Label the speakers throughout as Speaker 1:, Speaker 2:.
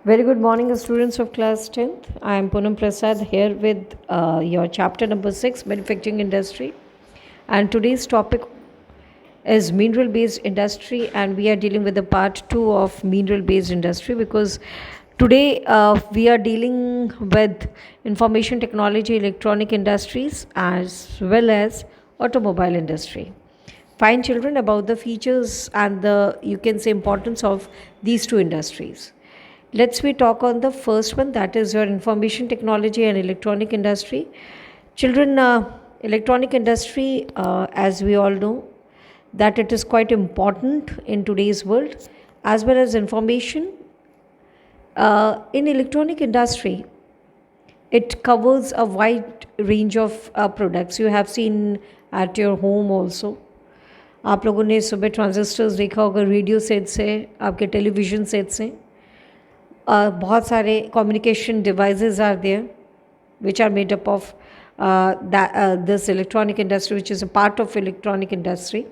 Speaker 1: Very good morning, students of class 10th. I am Poonam Prasad here with your chapter number 6, Manufacturing Industry. And today's topic is mineral based industry, and we are dealing with the part 2 of mineral based industry because today we are dealing with information technology, electronic industries, as well as automobile industry. Find children about the features and the, you can say, importance of these two industries. Let's we talk on the first one, that is your information technology and electronic industry. Children, electronic industry, as we all know, that it is quite important in today's world, as well as information. In electronic industry, it covers a wide range of products. You have seen at your home also. आप लोगों ने सुबह transistors देखा होगा, radio set से, आपके television set से. बहुत सारे communication devices are there which are made up of this electronic industry, which is a part of electronic industry.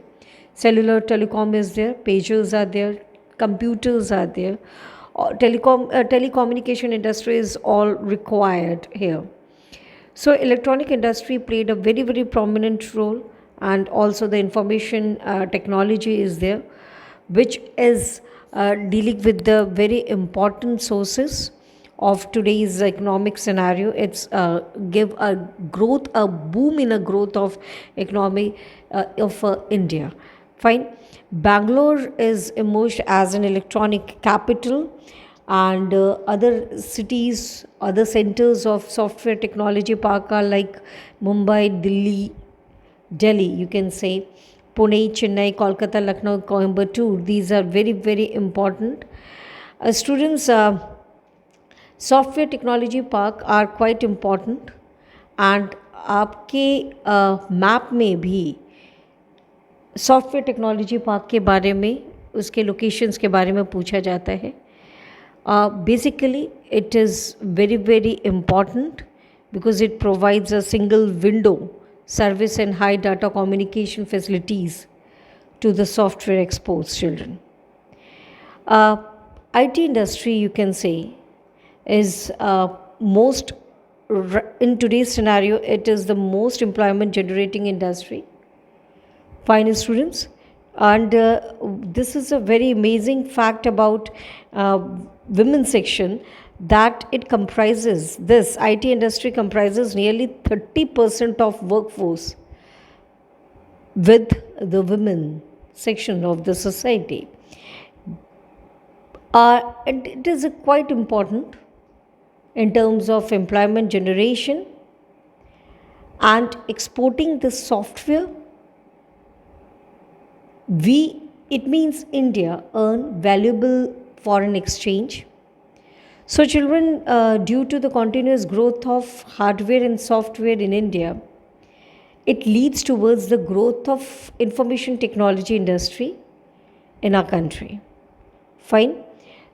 Speaker 1: Cellular telecom is there, pagers are there, computers are there. Telecommunication industry is all required here. So electronic industry played a very, very prominent role, and also the information technology is there, which is dealing with the very important sources of today's economic scenario. It's give a growth, a boom in a growth of economy of India. Fine. Bangalore is emerged as an electronic capital, and other cities, other centers of software technology park are like Mumbai, Delhi, you can say, Pune, Chennai, Kolkata, Lucknow, Coimbatore. These are very, very important. Students, software technology park are quite important, and आपके map में भी software technology park के बारे में, उसके locations के बारे में पूछा जाता है. Basically, it is very, very important because it provides a single window service and high data communication facilities to the software exposed children. IT industry, you can say, is in today's scenario, it is the most employment generating industry. Fine, students. And this is a very amazing fact about women section, that it comprises, this IT industry comprises nearly 30% of workforce with the women section of the society. And it is quite important in terms of employment generation and exporting the software. It means India earn valuable foreign exchange. So children, due to the continuous growth of hardware and software in India, it leads towards the growth of information technology industry in our country. Fine.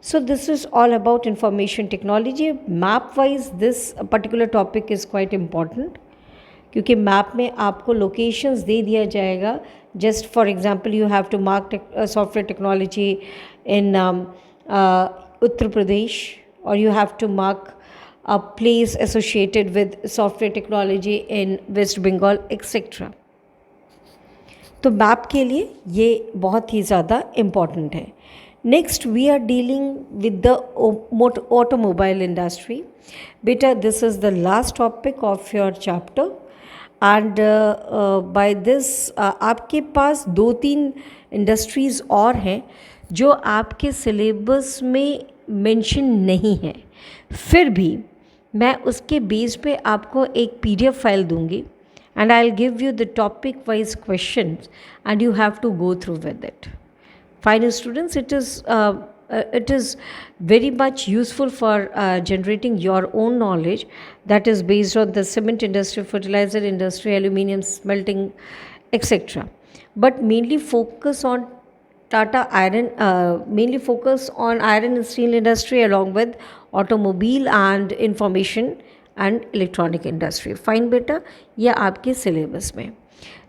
Speaker 1: So this is all about information technology. Map wise, this particular topic is quite important, क्योंकि map में आपको locations दे दिया जाएगा. Just for example, you have to mark software technology in Uttar Pradesh, or you have to mark a place associated with software technology in West Bengal, etc. तो map के लिए ये बहुत ही ज़्यादा इम्पॉर्टेंट है. Next we are dealing with the automobile industry. बेटा, this is the last topic of your chapter, and by this आपके पास 2-3 इंडस्ट्रीज़ और हैं जो आपके सिलेबस में मेंशन नहीं है. फिर भी मैं उसके बेस पे आपको एक PDF फाइल दूंगी, and I'll give you the topic wise questions and you have to go through with it. Fine, students, it is very much useful for generating your own knowledge, that is based on the cement industry, fertilizer industry, aluminium smelting, etc. But mainly focus on mainly focus on iron and steel industry along with automobile and information and electronic industry. Fine beta, ये आपके syllabus में.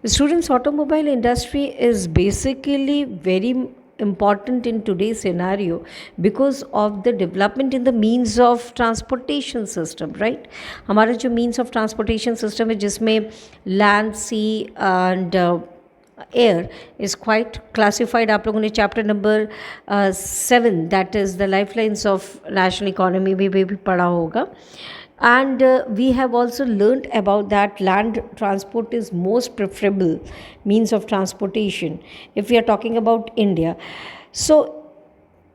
Speaker 1: Students, automobile industry is basically very important in today's scenario because of the development in the means of transportation system, right? हमारा जो means of transportation system है जिसमें land, sea and air is quite classified. आप लोगों ने chapter number 7 that is the lifelines of national economy में भी पढ़ा होगा. And we have also learnt about that land transport is most preferable means of transportation if we are talking about India. So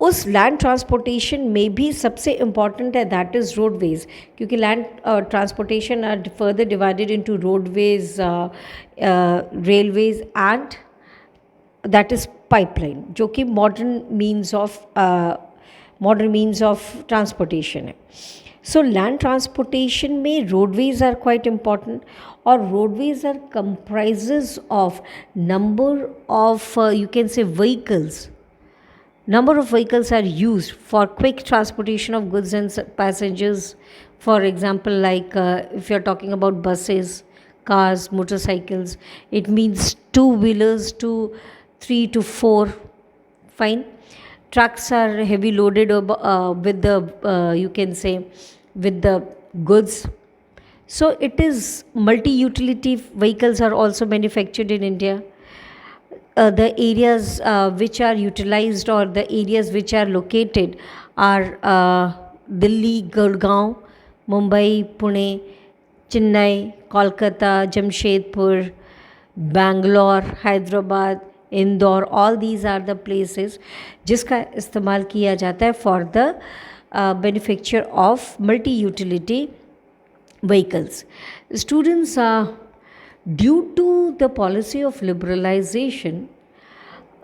Speaker 1: उस land transportation में भी सबसे important है that is roadways, क्योंकि land transportation are further divided into roadways, railways and that is pipeline, जो कि modern means of transportation है. So land transportation में रोडवेज आर क्वाइट इम्पॉर्टेंट, और roadways are comprises of number of you can say vehicles. Number of vehicles are used for quick transportation of goods and passengers. For example, like if you're talking about buses, cars, motorcycles, it means two-wheelers to 3 to 4. Fine. Trucks are heavy loaded with the, you can say, with the goods. So it is multi-utility vehicles are also manufactured in India. The areas which are utilized or the areas which are located are Delhi, Gurgaon, Mumbai, Pune, Chennai, Kolkata, Jamshedpur, Bangalore, Hyderabad, Indore. All these are the places जिसका इस्तेमाल किया जाता है for the manufacture of multi-utility vehicles. Students due to the policy of liberalisation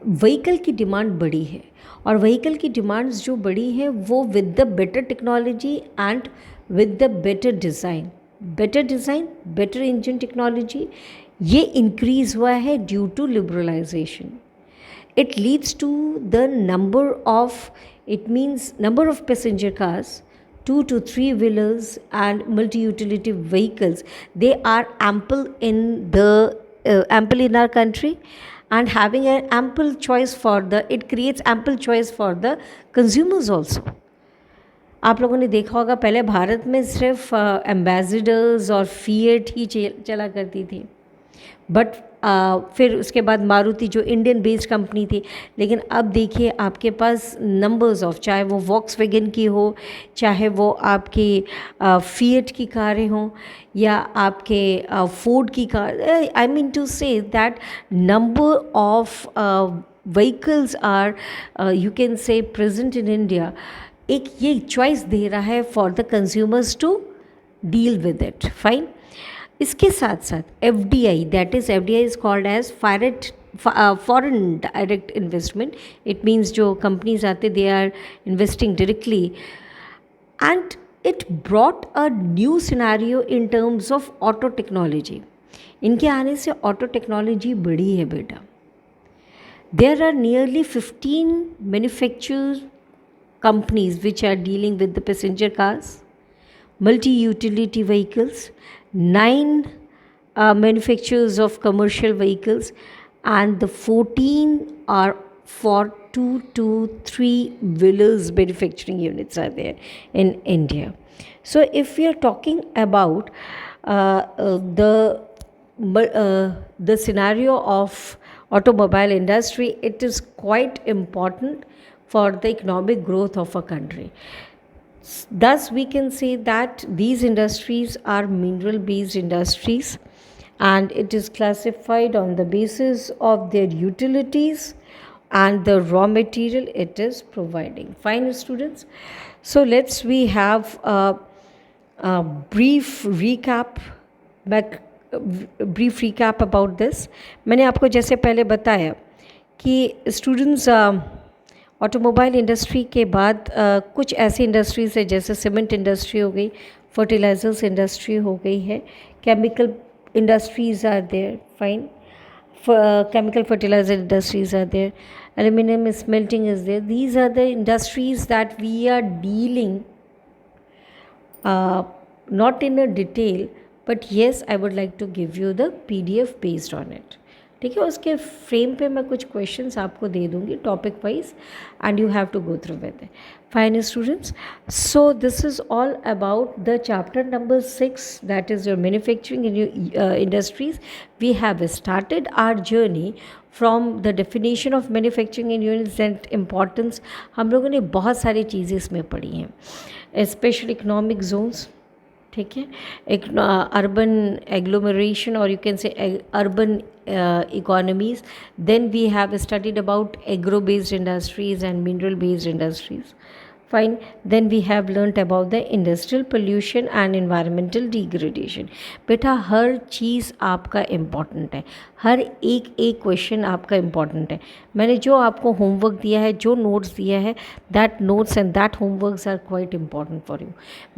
Speaker 1: vehicle की demand बढ़ी है, और vehicle की डिमांड्स जो बढ़ी है वो with the better technology and with the better design, better engine technology, ये इंक्रीज़ हुआ है due to liberalisation. It leads to the number of passenger cars, 2 to 3 wheelers and multi-utility vehicles. They are ample in our country, and having an ample choice it creates ample choice for the consumers also. आप लोगों ने देखा होगा पहले भारत में सिर्फ ambassadors और fiat ही चला करती थी, बट फिर उसके बाद मारुति जो इंडियन बेस्ड कंपनी थी. लेकिन अब देखिए आपके पास नंबर्स ऑफ, चाहे वो वॉक्सवैगन की हो, चाहे वो आपकी फिएट की कारें हों, या आपके फोर्ड की car. I mean to say that number of vehicles are you can say present in India. एक ये चॉइस दे रहा है for the consumers to deal with it. Fine. इसके साथ साथ FDI, that is FDI is called as foreign direct investment. It means जो companies आते they are investing directly, and it brought a new scenario in terms of auto technology. इनके आने से auto technology बढ़ी है बेटा. There are nearly 15 manufacture companies which are dealing with the passenger cars, multi-utility vehicles, 9 manufacturers of commercial vehicles, and the 14 are for 2 to 3 wheelers manufacturing units are there in India. So if we are talking about the scenario of automobile industry, it is quite important for the economic growth of a country. Thus, we can say that these industries are mineral-based industries, and it is classified on the basis of their utilities and the raw material it is providing. Fine, students. So we have a brief recap about this. मैंने आपको जैसे पहले बताया कि students automobile industry के बाद कुछ ऐसी इंडस्ट्रीज़ है जैसे सीमेंट इंडस्ट्री हो गई, फर्टिलाइजर्स इंडस्ट्री हो गई है, chemical industries are there. Fine. Chemical fertilizer industries are there, aluminum smelting is there. These are the industries that we are dealing not in a detail, but yes, I would like to give you the PDF based on it. ठीक है, उसके frame पे मैं कुछ questions आपको दे दूँगी topic wise and you have to go through with it. Fine students, so this is all about the chapter number 6, that is your manufacturing industries. We have started our journey from the definition of manufacturing in units and importance. हम लोगों ने बहुत सारी चीज़ें इसमें पढ़ी हैं, special economic zones, ठीक है, एक अर्बन एग्लोमरेशन और यू कैन से urban economies. Then we have studied about agro based industries and mineral based industries. Fine. Then we have learnt about the industrial pollution and environmental degradation. बेटा हर चीज़ आपका important है, हर एक एक question आपका important है. मैंने जो आपको होमवर्क दिया है, जो नोट्स दिया है, that notes and that homeworks are quite important for you.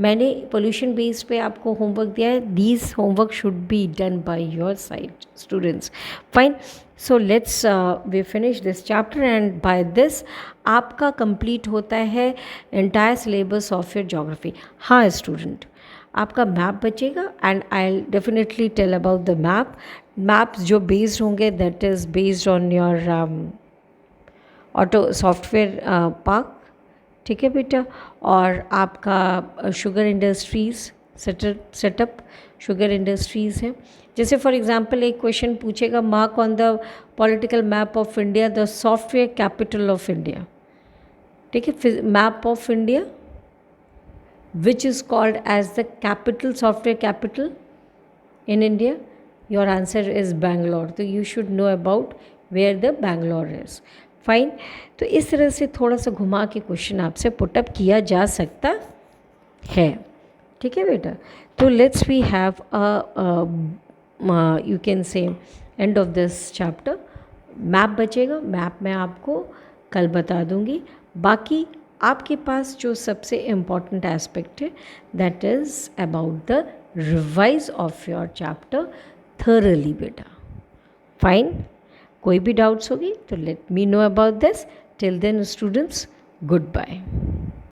Speaker 1: मैंने पोल्यूशन बेस पे आपको होमवर्क दिया है. These homework should be done by your side students. Fine. So let's we finish this chapter and by this आपका complete होता है entire syllabus of your geography. हाँ student, आपका मैप बचेगा and I will definitely tell about the map. Maps जो based होंगे that is based on your auto software park. ठीक है बेटा. और आपका sugar industries setup sugar industries है. जैसे फॉर एग्जांपल एक क्वेश्चन पूछेगा, mark on the political map of India the software capital of India. ठीक है, map of India which is called as the capital software capital in India. Your answer is Bangalore. तो you should know about where the Bangalore is. Fine. तो इस तरह से थोड़ा सा घुमा के क्वेश्चन आपसे पुटअप किया जा सकता है. ठीक है बेटा. तो let's we have you can say end of this chapter. Map बचेगा, मैप मैं आपको कल बता दूंगी. बाकी आपके पास जो सबसे इम्पॉर्टेंट एस्पेक्ट है that is about the revise of your chapter thoroughly बेटा. फाइन. कोई भी डाउट्स होगी तो let me know about this. Till then students, good bye.